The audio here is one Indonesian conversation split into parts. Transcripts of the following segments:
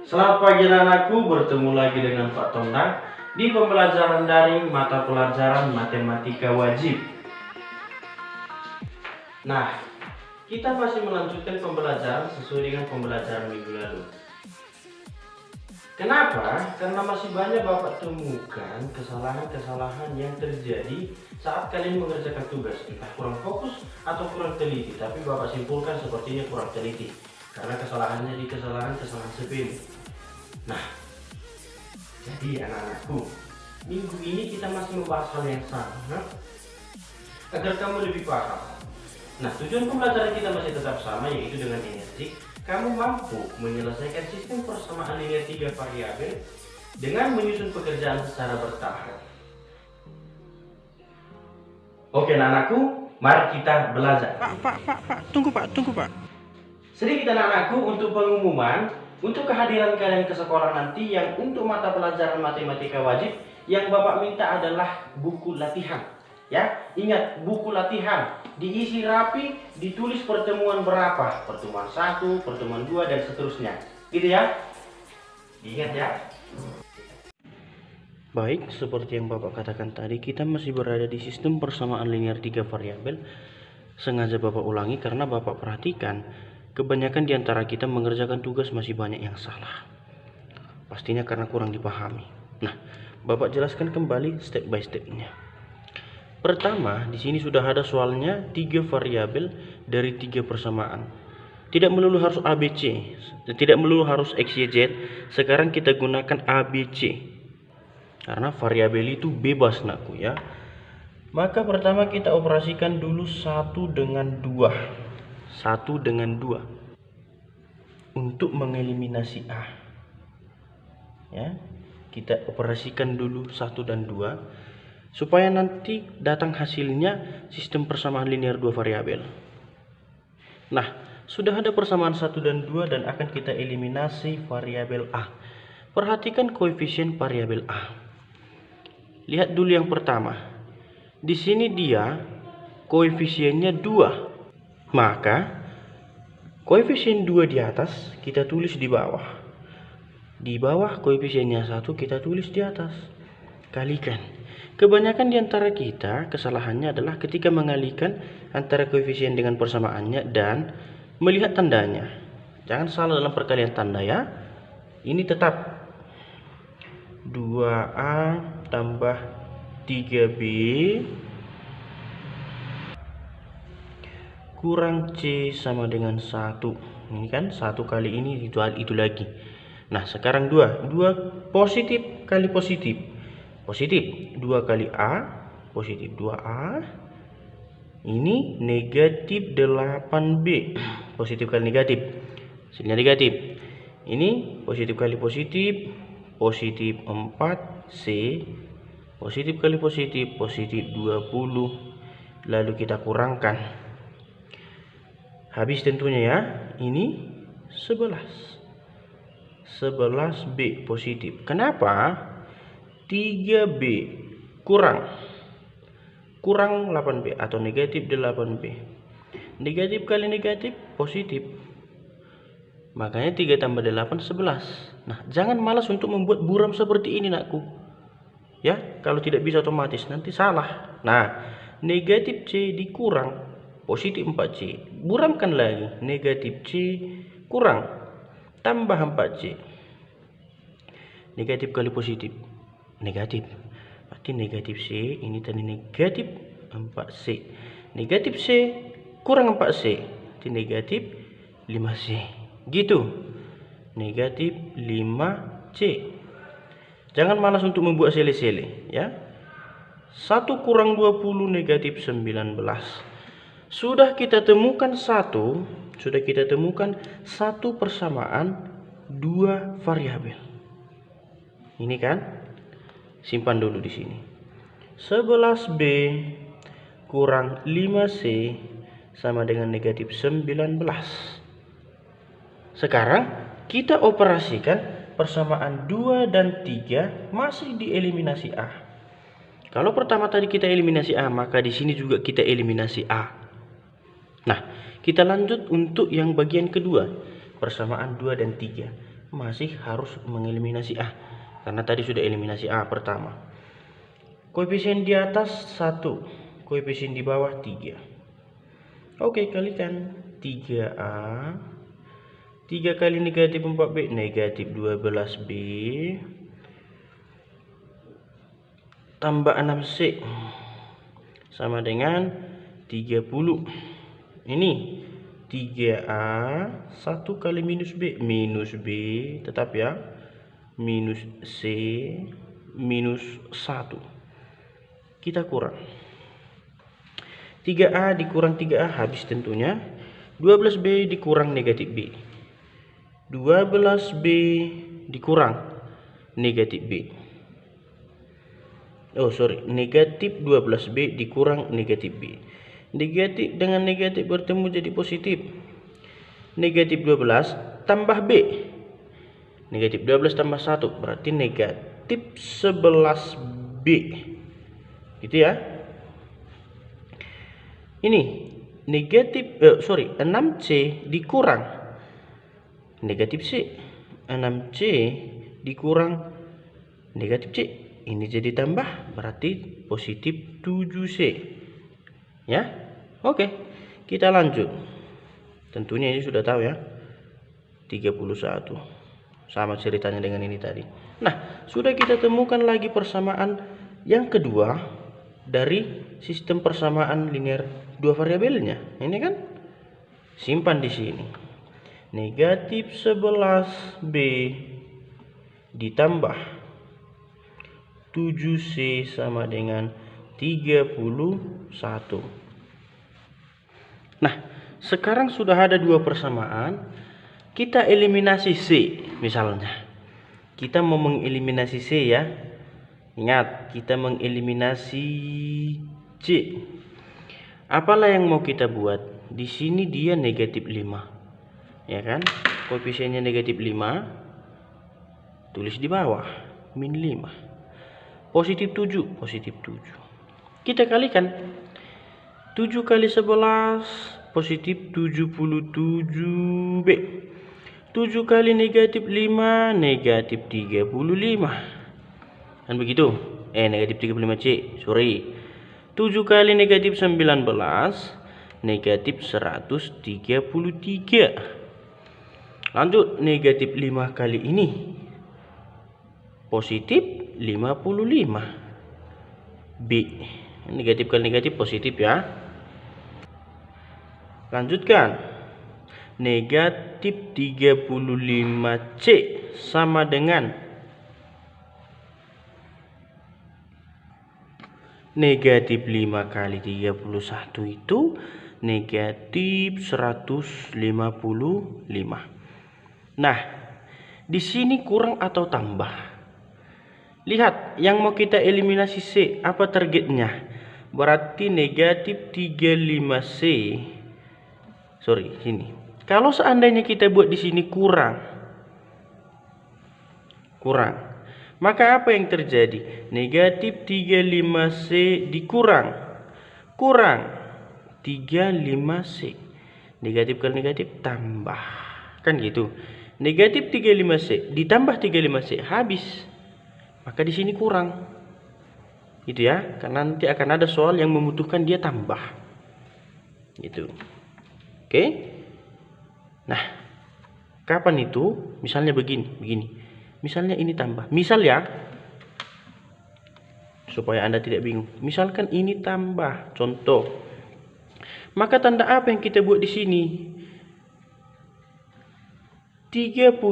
Selamat pagi anak-anakku, bertemu lagi dengan Pak Tondang di pembelajaran daring mata pelajaran matematika wajib. Nah, kita masih melanjutkan pembelajaran sesuai dengan pembelajaran minggu lalu. Kenapa? Karena masih banyak Bapak temukan kesalahan-kesalahan yang terjadi saat kalian mengerjakan tugas. Entah kurang fokus atau kurang teliti, tapi Bapak simpulkan sepertinya kurang teliti. Karena kesalahannya di kesalahan sepele. Nah, jadi anak-anakku, minggu ini kita masih membahas hal yang sama agar kamu lebih paham. Nah, tujuan pembelajaran kita masih tetap sama, yaitu dengan energi. Kamu mampu menyelesaikan sistem persamaan linear 3 variabel dengan menyusun pekerjaan secara bertahap. Oke anak-anakku, mari kita belajar. Tunggu Pak. Sedikit anak-anakku untuk pengumuman, untuk kehadiran kalian ke sekolah nanti yang untuk mata pelajaran matematika wajib, yang Bapak minta adalah buku latihan. Ya, ingat buku latihan diisi rapi, ditulis pertemuan berapa, pertemuan 1, pertemuan 2 dan seterusnya. Gitu ya. Ingat ya. Baik, seperti yang Bapak katakan tadi, kita masih berada di sistem persamaan linear 3 variabel. Sengaja Bapak ulangi karena Bapak perhatikan kebanyakan di antara kita mengerjakan tugas masih banyak yang salah. Pastinya karena kurang dipahami. Nah, Bapak jelaskan kembali step by stepnya. Pertama, di sini sudah ada soalnya 3 variabel dari 3 persamaan. Tidak melulu harus ABC, tidak melulu harus X, Y, Z. Sekarang kita gunakan ABC. Karena variabel itu bebas nakku ya. Maka pertama kita operasikan dulu 1 dengan 2. 1 dengan 2. Untuk mengeliminasi A. Ya. Kita operasikan dulu 1 dan 2. Supaya nanti datang hasilnya sistem persamaan linear 2 variabel. Nah, sudah ada persamaan 1 dan 2 dan akan kita eliminasi variabel A. Perhatikan koefisien variabel A. Lihat dulu yang pertama. Di sini dia koefisiennya 2. Maka koefisien 2 di atas kita tulis di bawah. Di bawah koefisiennya 1 kita tulis di atas. Kalikan. Kebanyakan di antara kita kesalahannya adalah ketika mengalihkan antara koefisien dengan persamaannya dan melihat tandanya. Jangan salah dalam perkalian tanda ya. Ini tetap 2A tambah 3B kurang C sama dengan 1. Ini kan 1 kali ini itu lagi. Nah, sekarang 2 positif kali positif. Positif 2 kali A, positif 2A. Ini negatif 8B. Positif kali negatif, hasilnya negatif. Ini positif kali positif, positif 4C. Positif kali positif, positif 20. Lalu kita kurangkan. Habis tentunya ya. Ini 11. 11B positif. Kenapa? 3B kurang 8B atau negatif 8B. Negatif kali negatif positif. Makanya 3 tambah 8 11. Nah, jangan malas untuk membuat buram seperti ini nakku. Ya, kalau tidak bisa otomatis nanti salah. Nah, negatif C dikurang positif 4C. Buramkan lagi. Negatif C kurang tambah 4C. Negatif kali positif negatif, berarti negatif C ini tadi negatif 4C. Negatif C kurang 4C berarti negatif 5C. Gitu. Negatif 5C. Jangan malas untuk membuat sele-sele ya. 1 kurang 20 negatif 19. Sudah kita temukan satu persamaan 2 variabel. Ini kan? Simpan dulu di sini. 11B kurang 5C sama dengan negatif 19. Sekarang kita operasikan persamaan 2 dan 3 masih dieliminasi A. Kalau pertama tadi kita eliminasi A, maka di sini juga kita eliminasi A. Nah, kita lanjut untuk yang bagian kedua, persamaan 2 dan 3. masih harus mengeliminasi A, karena tadi sudah eliminasi A pertama. Koefisien di atas 1, koefisien di bawah 3. Oke, kalikan 3A, 3 kali negatif 4B, negatif 12B, tambah 6C, sama dengan 30. Ini 3A, 1 kali minus B, tetap ya, minus C, minus 1. Kita kurang. 3A dikurang 3A habis tentunya. 12B dikurang negatif B. 12B dikurang negatif B. Negatif 12B dikurang negatif B. Negatif dengan negatif bertemu jadi positif. Negatif 12 tambah B. Negatif 12 tambah 1 berarti negatif 11B. Gitu ya. Ini negatif 6C dikurang negatif C. 6C dikurang negatif C. Ini jadi tambah berarti positif 7C. Ya. Oke. Kita lanjut. Tentunya ini sudah tahu ya. 31. Sama ceritanya dengan ini tadi. Nah, sudah kita temukan lagi persamaan yang kedua dari sistem persamaan linear dua variabelnya. Ini kan simpan di sini. Negatif 11B ditambah 7C sama dengan 31. Nah, sekarang sudah ada dua persamaan. Kita eliminasi C misalnya. Kita mau mengeliminasi C ya. Ingat, kita mengeliminasi C. Apalah yang mau kita buat? Di sini dia negatif 5. Ya kan? Koefisiennya negatif 5. Tulis di bawah. Min 5. Positif 7. Positif 7. Kita kalikan. 7 kali 11. Positif 77B. 7 kali negatif 5. Negatif 35. Kan begitu? Negatif 35C. Sorry. 7 kali negatif 19. Negatif 133. Lanjut. Negatif 5 kali ini. Positif 55. B. Negatif kali negatif positif ya. Lanjutkan. Negatif 35C sama dengan negatif 5 kali 31 itu negatif 155. Nah, di sini kurang atau tambah? Lihat, yang mau kita eliminasi C, apa targetnya? Berarti negatif 35C. Sorry, sini. Kalau seandainya kita buat di sini kurang. Maka apa yang terjadi? Negatif 35C dikurang. Kurang 35C. Negatif kali negatif tambah. Kan gitu. Negatif 35C ditambah 35C habis. Maka di sini kurang. Gitu ya. Karena nanti akan ada soal yang membutuhkan dia tambah. Gitu. Oke. Nah, kapan itu? Misalnya begini. Misalnya ini tambah. Misal ya. Supaya Anda tidak bingung. Misalkan ini tambah. Contoh. Maka tanda apa yang kita buat di sini? 35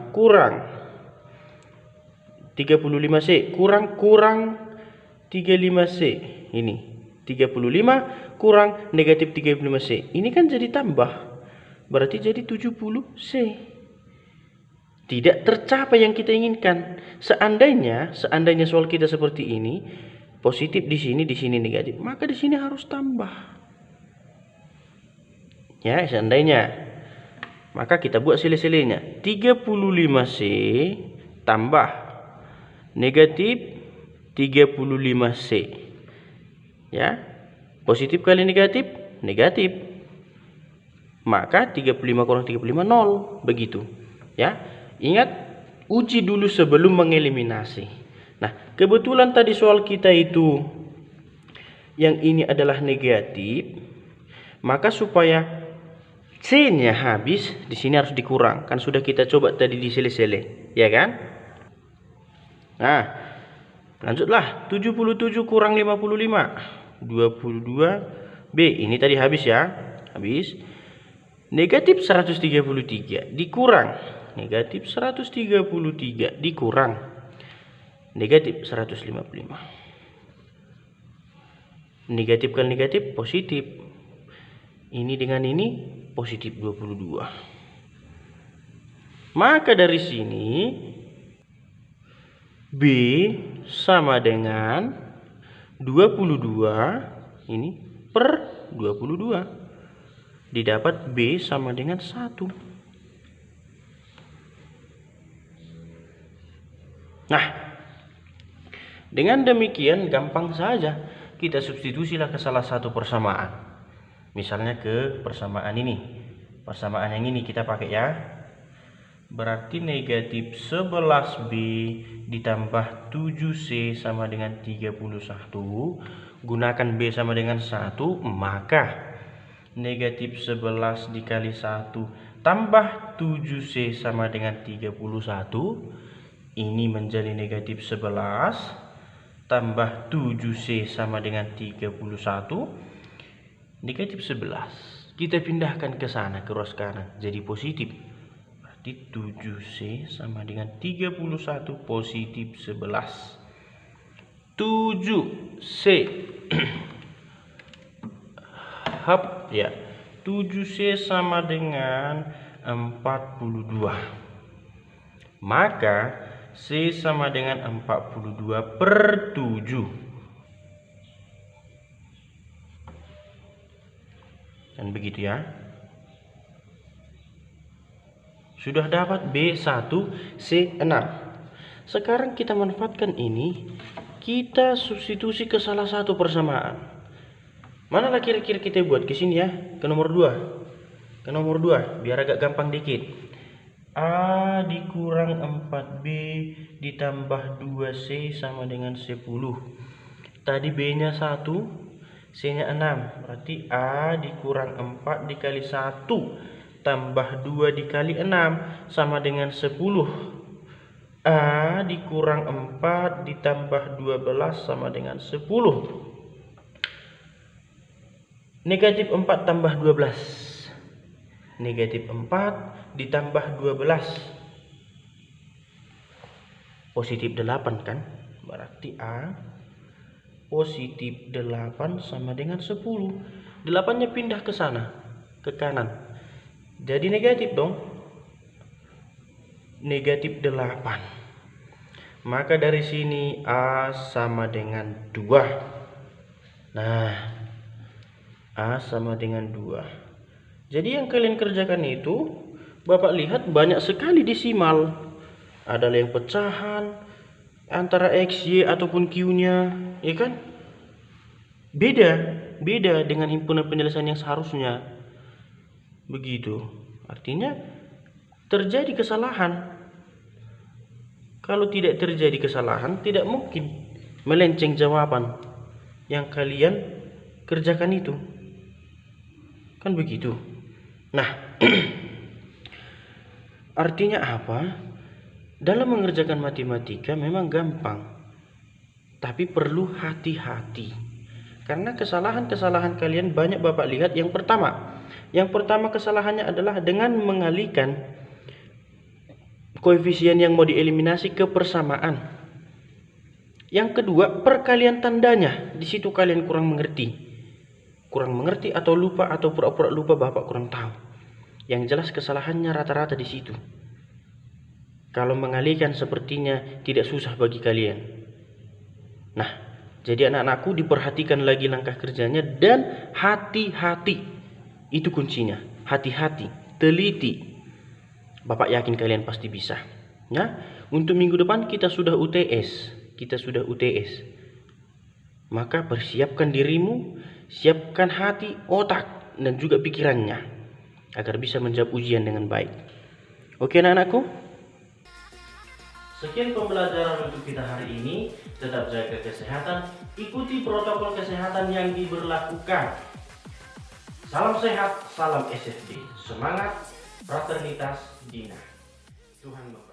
kurang 35C kurang 35C. Ini 35 kurang negatif 35C. Ini kan jadi tambah. Berarti jadi 70C. Tidak tercapai yang kita inginkan. Seandainya soal kita seperti ini, positif di sini negatif, maka di sini harus tambah. Ya, seandainya. Maka kita buat sile-silenya. 35C tambah negatif 35C. Ya. Positif kali negatif, negatif. Maka 35 kurang 35 0, begitu. Ya. Ingat, uji dulu sebelum mengeliminasi. Nah, kebetulan tadi soal kita itu yang ini adalah negatif, maka supaya C-nya habis, di sini harus dikurang. Kan sudah kita coba tadi di sele-sele, ya kan? Nah, lanjutlah. 77 kurang 55, 22B. Ini tadi habis ya, habis. Negatif 133 dikurang negatif 133 dikurang negatif 155. Negatif kali negatif positif. Ini dengan ini positif 22. Maka dari sini B sama dengan 22 ini per 22. Didapat B sama dengan 1. Nah, dengan demikian gampang saja kita substitusilah ke salah satu persamaan. Misalnya ke persamaan ini. Persamaan yang ini kita pakai ya. Berarti negatif 11B ditambah 7C sama dengan 31. Gunakan B sama dengan 1, maka negatif 11 dikali 1 tambah 7C sama dengan 31. Ini menjadi negatif 11 tambah 7C sama dengan 31. Negatif 11 kita pindahkan ke sana, ke ruas kanan, jadi positif. Berarti 7C sama dengan 31 positif 11. 7C hap ya, 7C sama dengan 42. Maka C sama dengan 42 per 7. Dan begitu ya. Sudah dapat B1, C6. Sekarang kita manfaatkan ini, kita substitusi ke salah satu persamaan. Manalah kira-kira kita buat ke sini ya, ke nomor 2. Ke nomor 2 biar agak gampang dikit. A dikurang 4B ditambah 2C sama dengan 10. Tadi B-nya 1, C-nya 6. Berarti A dikurang 4 dikali 1 tambah 2 dikali 6 sama dengan 10. A dikurang 4 ditambah 12 sama dengan 10. Negatif 4 tambah 12. Negatif 4 ditambah 12. Positif 8 kan? Berarti A positif 8 sama dengan 10. 8-nya pindah ke sana, ke kanan. Jadi negatif dong. Negatif 8. Maka dari sini A sama dengan 2. Nah, A sama dengan 2. Jadi yang kalian kerjakan itu, Bapak lihat banyak sekali desimal. Ada yang pecahan antara X, Y ataupun Q-nya, ya kan? Beda dengan himpunan penyelesaian yang seharusnya. Begitu. Artinya terjadi kesalahan. Kalau tidak terjadi kesalahan, tidak mungkin melenceng jawaban yang kalian kerjakan itu. Kan begitu. Nah, artinya apa? Dalam mengerjakan matematika memang gampang, tapi perlu hati-hati. Karena kesalahan-kesalahan kalian banyak Bapak lihat. Yang pertama kesalahannya adalah dengan mengalihkan koefisien yang mau dieliminasi ke persamaan. Yang kedua, perkalian tandanya. Di situ kalian kurang mengerti atau lupa atau pura-pura lupa, Bapak kurang tahu. Yang jelas kesalahannya rata-rata di situ. Kalau mengalihkan sepertinya tidak susah bagi kalian. Nah, jadi anak-anakku diperhatikan lagi langkah kerjanya dan hati-hati. Itu kuncinya. Hati-hati, teliti. Bapak yakin kalian pasti bisa. Ya, untuk minggu depan kita sudah UTS. Maka persiapkan dirimu, siapkan hati, otak, dan juga pikirannya agar bisa menjawab ujian dengan baik. Oke anak-anakku? Sekian pembelajaran untuk kita hari ini. Tetap jaga kesehatan, ikuti protokol kesehatan yang diberlakukan. Salam sehat, salam SFD. Semangat, fraternitas, Dina. Tuhan memberkati.